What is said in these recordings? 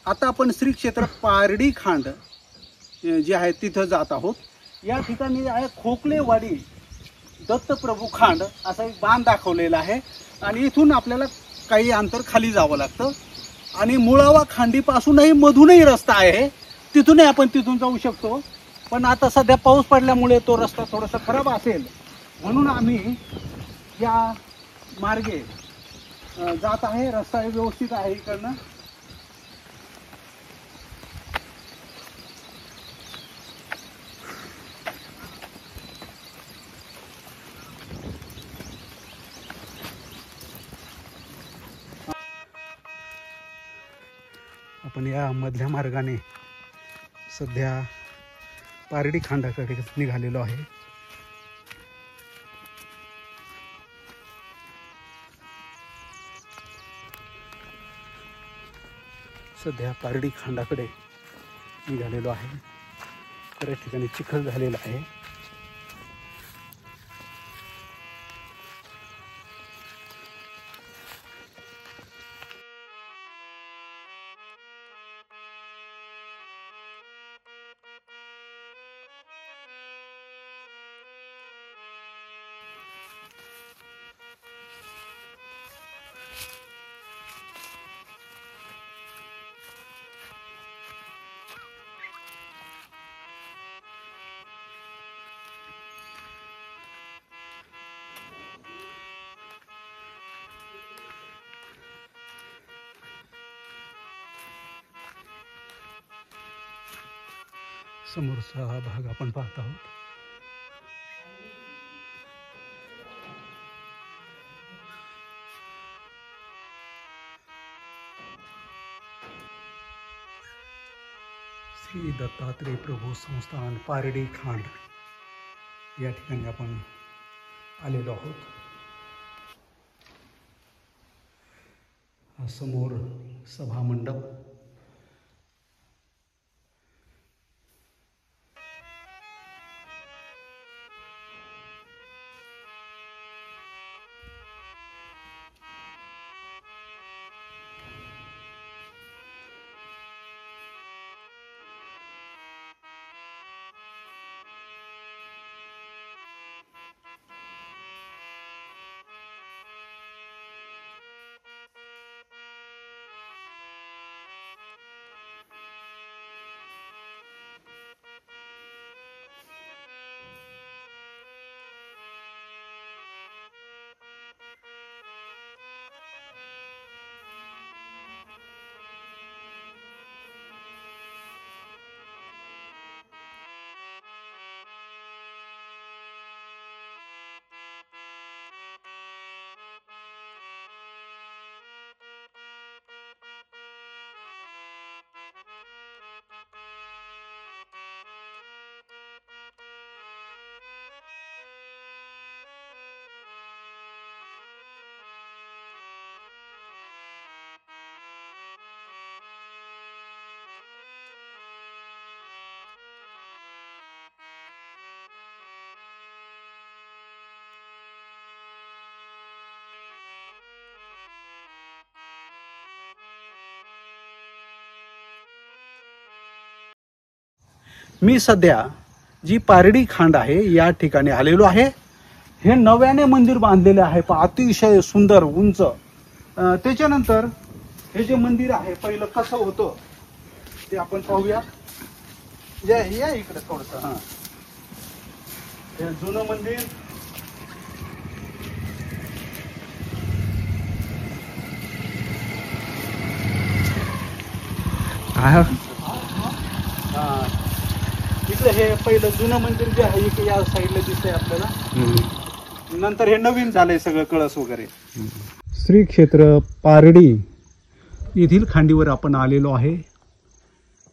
आता आपण श्री क्षेत्र पारडी खांड जे आहे तिथं जात आहोत। या ठिकाणी आहे खोकलेवाडी दत्तप्रभू खांड असा एक बांध दाखवलेला आहे आणि इथून आपल्याला काही अंतर खाली जावं लागतं आणि मुळावा खांडीपासूनही मधूनही रस्ता आहे, तिथूनही आपण तिथून जाऊ शकतो। पण आता सध्या पाऊस पडल्यामुळे तो रस्ता थोडासा खराब असेल म्हणून आम्ही या मार्गे जात आहे। रस्ता व्यवस्थित आहे इकडनं। आपण या मधल्या मार्गाने सध्या पारडी खांडाकडे निघालेलो आहे। सध्या पारडी खांडाकडे निघालेलो आहे। तर या ठिकाणी चिखल झालेला आहे। समोरचा हा भाग आपण पाहत आहोत। श्री दत्तात्रेय प्रभू संस्थान पारडी खांड या ठिकाणी आपण आलेलो आहोत। हा समोर सभा मंडप, मी सध्या जी पारडी खांड आहे या ठिकाणी आलेलो आहे। हे नव्याने मंदिर बांधलेले आहे, अतिशय सुंदर उंच। त्याच्यानंतर हे जे मंदिर आहे पहिलं कसं होतं ते आपण पाहूया। या इकडे थोडस। हे जुनं मंदिर, इकडे हे पहिलं जुनं मंदिर जे आहे इकडे या साईडला दिसतंय आपल्याला। नंतर हे नवीन झालंय सगळं, कळस वगैरे। श्री क्षेत्र पारडी येथील खांडीवर आपण आलेलो आहे।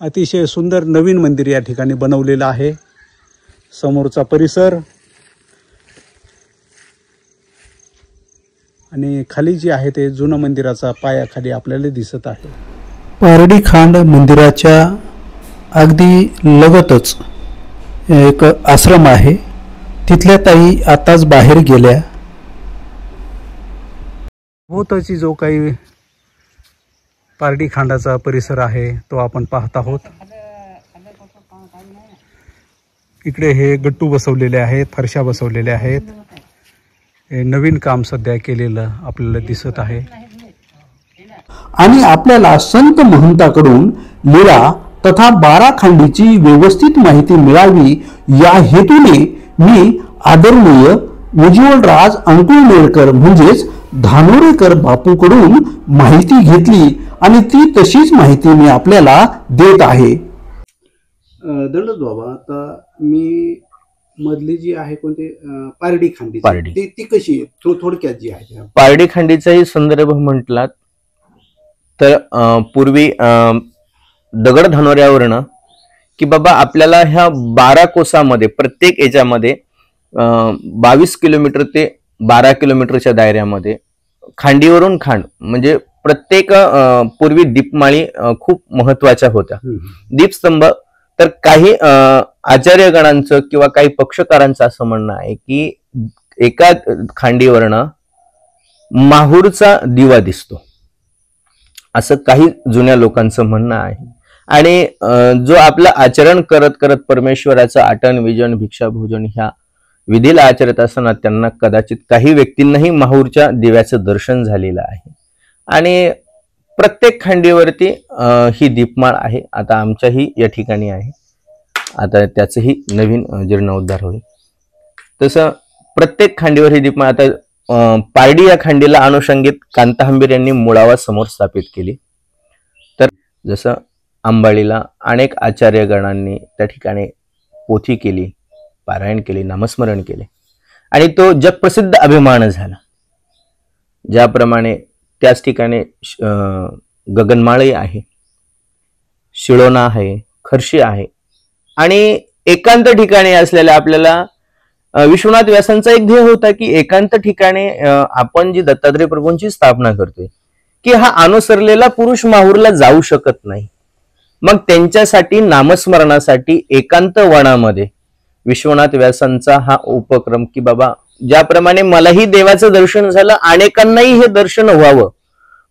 अतिशय सुंदर नवीन मंदिर या ठिकाणी बनवलेलं आहे। समोरचा परिसर आणि खाली जे आहे ते जुनं मंदिराचा पाया खाली आपल्याला दिसत आहे। पारडी खांड मंदिराच्या अगदी लगतच एक आश्रम आहे। तिथल्या ताई आताच बाहेर गेल्या। भोवताची जो काही पारडी खांडाचा परिसर आहे तो आपण पाहत आहोत। इकडे हे गट्टू बसवलेले आहेत, फरशा बसवलेल्या आहेत। हे नवीन काम सध्या केलेलं आपल्याला दिसत आहे। आणि आपल्याला संत महंताकडून लीळा तथा 12 खांडीची व्यवस्थित माहिती मिळावी या हेतूने मी आदरणीय उज्ज्वलराज अंकुळनेरकर म्हणजेच धानोरेकर बापूकडून माहिती घेतली आणि ती तशीच माहिती मी आपल्याला देत आहे। दंडोत बाबा, आता मी मधली जी आहे कोणती पारडी खांडी ती कशी आहे थोडक्यात जी आहे? पारडी खांडीचाही संदर्भ म्हटलात तर पूर्वी दगड धानोऱ्यावरनं की बाबा आपल्याला ह्या 12 कोसामध्ये प्रत्येक याच्यामध्ये 22 किलोमीटर ते 12 किलोमीटरच्या दायऱ्यामध्ये खांडीवरून खांड म्हणजे प्रत्येक पूर्वी दीपमाळी खूप महत्वाच्या होत्या। दीपस्तंभ तर काही आचार्यगणांचं किंवा काही पक्षकारांचं असं म्हणणं आहे की एका खांडीवरनं माहूरचा दिवा दिसतो, असं काही जुन्या लोकांचं म्हणणं आहे। आणि जो आपलं आचरण करत करत परमेश्वराचं आटन विजन भिक्षा भोजन ह्या विधीला आचरत असताना त्यांना कदाचित काही व्यक्तींनाही माहूरच्या दिव्याचं दर्शन झालेलं आहे। आणि प्रत्येक खांडीवरती ही दीपमाळ आहे। आता आमच्याही या ठिकाणी आहे, आता त्याचंही नवीन जीर्णोद्धार होईल। तसं प्रत्येक खांडीवर ही दीपमाळ आता पारडी या खांडीला अनुषंगित कांताहंबीर यांनी मुळावा समोर स्थापित केली। तर जसं अंबाळीला अनेक आचार्यगणांनी त्या ठिकाणी पोथी केली, पारायण केले, नामस्मरण केले आणि तो जगप्रसिद्ध अभिमान झाला। ज्याप्रमाणे त्याच ठिकाणी गगनमाळी आहे, शिळोना आहे, खर्शी आहे आणि एकांत ठिकाणी असलेल्या आपल्याला विश्वनाथ व्यासांचा एक ध्येय होता की एकांत ठिकाणी आपण जी दत्तात्रय प्रभूंची स्थापना करतोय की हा अनुसरलेला पुरुष माहूरला जाऊ शकत नाही, मग त्यांच्यासाठी नामस्मरणासाठी एकांत वनामध्ये विश्वनाथ व्यासांचा हा उपक्रम की बाबा ज्याप्रमाणे मलाही देवाचं दर्शन झालं अनेकांनाही हे दर्शन व्हावं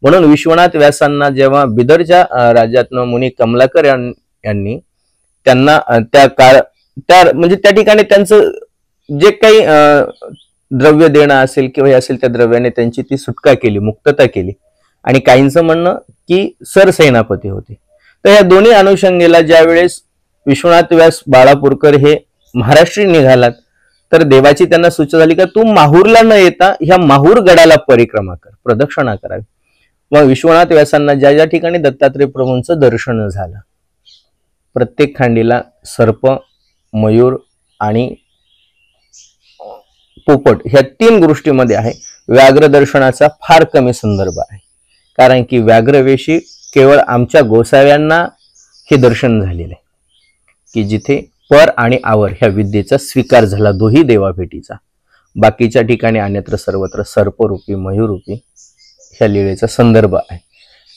म्हणून विश्वनाथ व्यासांना जेव्हा बिदरच्या राज्यातनं मुनी कमलाकर यांनी त्यांना म्हणजे त्या ठिकाणी त्यांचं जे काही द्रव्य देणं असेल किंवा हे असेल त्या द्रव्याने त्यांची ती सुटका केली, मुक्तता केली आणि काहींचं म्हणणं की सरसेनापती होते। तर या दोन्ही अनुषंगेला ज्यावेळेस विश्वनाथ व्यास बाळापूरकर हे महाराष्ट्री निघालात तर देवाची त्यांना सूचना झाली का तू माहूरला न येता ह्या माहूर गडाला परिक्रमा कर, प्रदक्षिणा करावी। मग विश्वनाथ व्यासांना ज्या ज्या ठिकाणी दत्तात्रय प्रभूंचं दर्शन झालं, प्रत्येक खांडीला सर्प, मयूर आणि पोपट ह्या 3 गोष्टीमध्ये आहे। व्याघ्र दर्शनाचा फार कमी संदर्भ आहे, कारण की व्याघ्रवेशी केवळ आमच्या गोसाव्यांना हे दर्शन झालेलं आहे की जिथे पर आणि आवर ह्या विद्येचा स्वीकार झाला दोही देवाभेटीचा। बाकीच्या ठिकाणी अन्यत्र सर्वत्र सर्परूपी मयूरूपी ह्या लीळेचा संदर्भ आहे।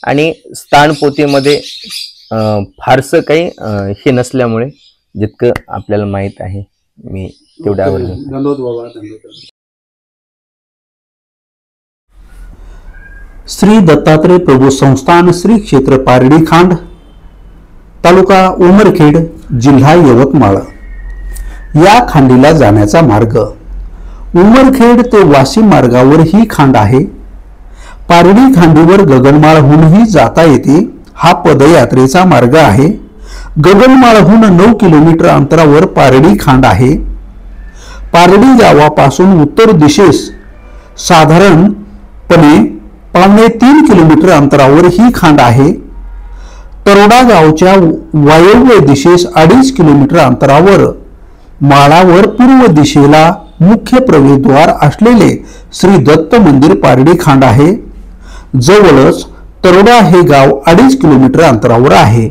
आणि स्थानपोथीमध्ये फारसं काही हे नसल्यामुळे जितकं आपल्याला माहित आहे मी तेवढ्यावर श्री दत्तात्रय प्रभू संस्थान श्री क्षेत्र पारडी खांड, तालुका उमरखेड, जिल्हा यवतमाळ या खांडीला जाण्याचा मार्ग। उमरखेड ते वाशिम मार्गावर ही खांड आहे। पारडी खांडीवर गगनमाळहूनही जाता येते। हा पदयात्रेचा मार्ग आहे। गगनमाळहून 9 किलोमीटर अंतरावर पारडी खांड आहे। पारडी गावापासून उत्तर दिशेस साधारणपणे 2.5 किलोमीटर अंतरावर ही खांड आहे। तरोडा गावच्या वायव्य दिशेस 2.5 किलोमीटर अंतरावर माळावर पूर्व दिशेला मुख्य प्रवेशद्वार असलेले श्री दत्त मंदिर पारडी खांड आहे। जवळच तरोडा हे गाव 2.5 किलोमीटर अंतरावर आहे।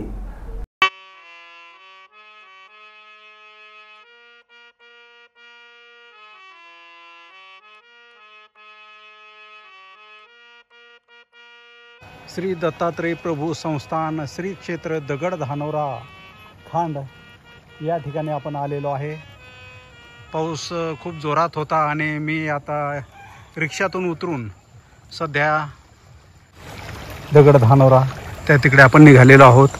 श्री दत्तात्रय प्रभू संस्थान श्री क्षेत्र दगड धानोरा खांड या ठिकाणी आपण आलेलो आहे। पाऊस खूप जोरात होता आणि मी आता रिक्षातून उतरून सध्या दगड धानोरा त्या तिकडे आपण निघालेलो आहोत.